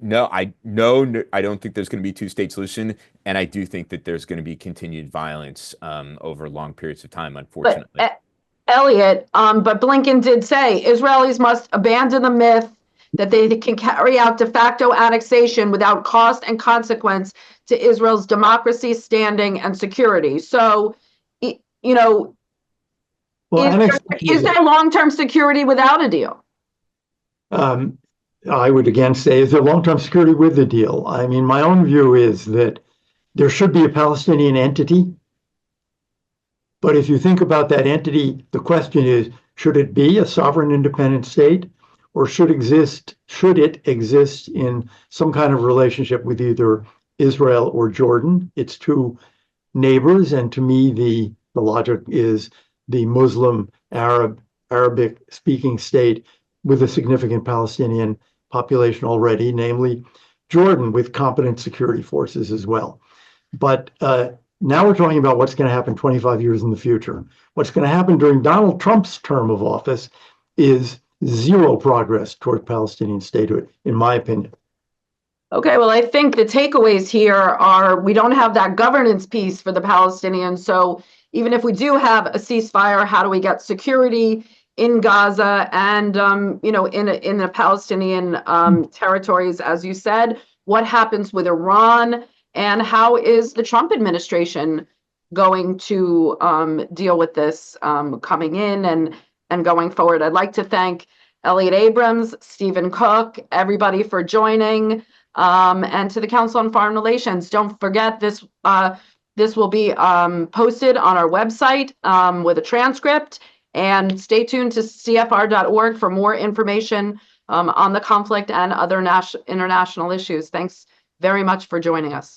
no, I don't think there's going to be a two-state solution, and I do think that there's going to be continued violence over long periods of time, unfortunately. But, Elliot, but Blinken did say Israelis must abandon the myth that they can carry out de facto annexation without cost and consequence to Israel's democracy, standing, and security. So, you know, is there long-term security without a deal? I would again say, is there long-term security with the deal? I mean, my own view is that there should be a Palestinian entity. But if you think about that entity, the question is, should it be a sovereign independent state, or should it exist in some kind of relationship with either Israel or Jordan? It's two neighbors, and to me, the logic is the Muslim Arabic speaking state with a significant Palestinian population already, namely Jordan, with competent security forces as well. But now we're talking about what's going to happen 25 years in the future. What's going to happen during Donald Trump's term of office is zero progress toward Palestinian statehood, in my opinion. Okay, well, I think the takeaways here are we don't have that governance piece for the Palestinians. So even if we do have a ceasefire, how do we get security in Gaza and, you know, in the Palestinian territories, as you said? What happens with Iran, and how is the Trump administration going to deal with this coming in and going forward? I'd like to thank Elliot Abrams, Stephen Cook, everybody for joining, and to the Council on Foreign Relations. Don't forget this will be posted on our website with a transcript. And stay tuned to CFR.org for more information on the conflict and other international issues. Thanks very much for joining us.